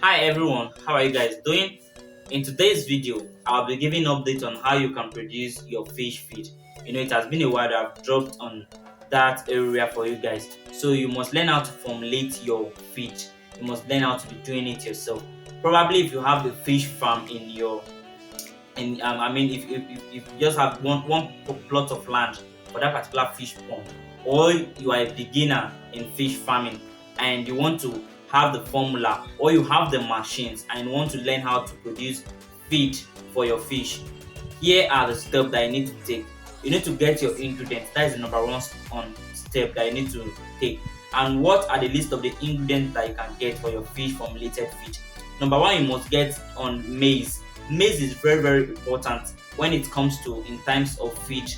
Hi everyone, how are you guys doing? In today's video, I'll be giving update on how you can produce your fish feed. It has been a while that I've dropped on that area for you guys. So you must learn how to formulate your feed. You must learn how to be doing it yourself. Probably if you have a fish farm in your and I mean, if you just have one plot of land for that particular fish pond, or you are a beginner in fish farming and you want to have the formula, or you have the machines and you want to learn how to produce feed for your fish, here are the steps that you need to take. You need to get your ingredients. That is the number one step that you need to take. And what are the list of the ingredients that you can get for your fish formulated feed? Number one, you must get on maize. Maize is very important when it comes to in times of feed.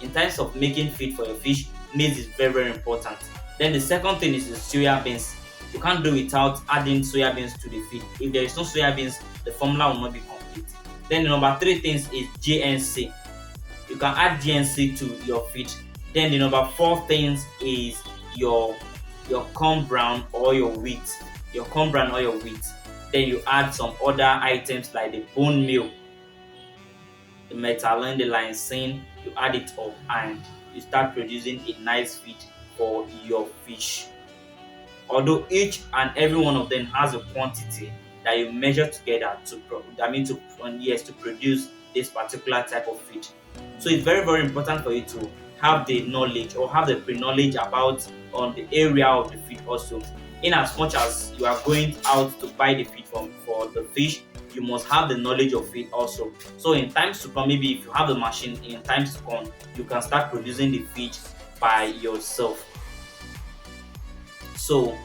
In times of making feed for your fish, maize is very important. Then the second thing is the soya beans. You can't do without adding soya beans to the feed. If there is no soya beans, the formula will not be complete. Then the number three things is GNC. You can add GNC to your feed. Then the number four things is your corn brown or your wheat. Your corn brown or your wheat. Then you add some other items like the bone meal, the methylene, the lysine. You add it up and you start producing a nice feed for your fish. Although each and every one of them has a quantity that you measure together to produce this particular type of feed. So it's very important for you to have the knowledge or have the pre-knowledge about on the area of the feed also. In as much as you are going out to buy the feed from for the fish, you must have the knowledge of it also. So in times to come, maybe if you have the machine, in times to come, you can start producing the feed by yourself. So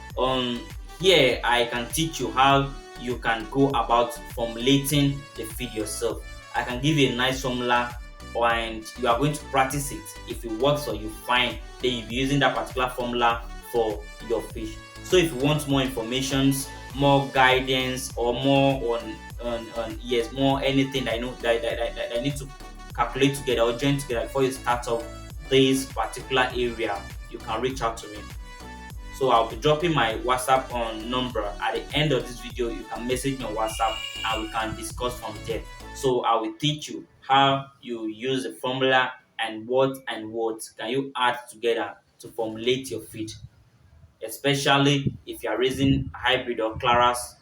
here I can teach you how you can go about formulating the feed yourself. I can give you a nice formula and you are going to practice it. If it works for you, fine. Then you'll be using that particular formula for your fish. So if you want more information, more guidance, or more on more anything that I know that I need to calculate together or join together before you start off this particular area, you can reach out to me. So I'll be dropping my WhatsApp on number at the end of this video. You can message me on WhatsApp and we can discuss from there. So I will teach you how you use the formula and what can you add together to formulate your feed, especially if you are raising hybrid or claras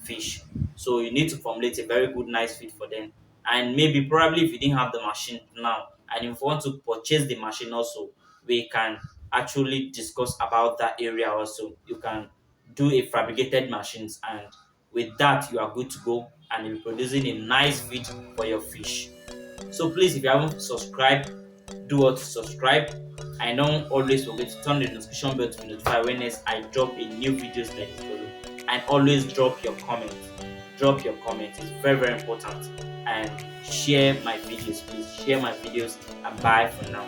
fish. So you need to formulate a very good, nice feed for them. And maybe probably if you didn't have the machine now, and if you want to purchase the machine also, we can actually discuss about that area also. You can do a fabricated machines, and with that you are good to go, and you'll be producing a nice feed for your fish. So please, if you haven't subscribed, do what to subscribe. I don't always forget to turn the notification bell to be notified when I drop a new videos like this video. And always drop your comments. Drop your comments. It's very important. And share my videos, please. Share my videos and bye for now.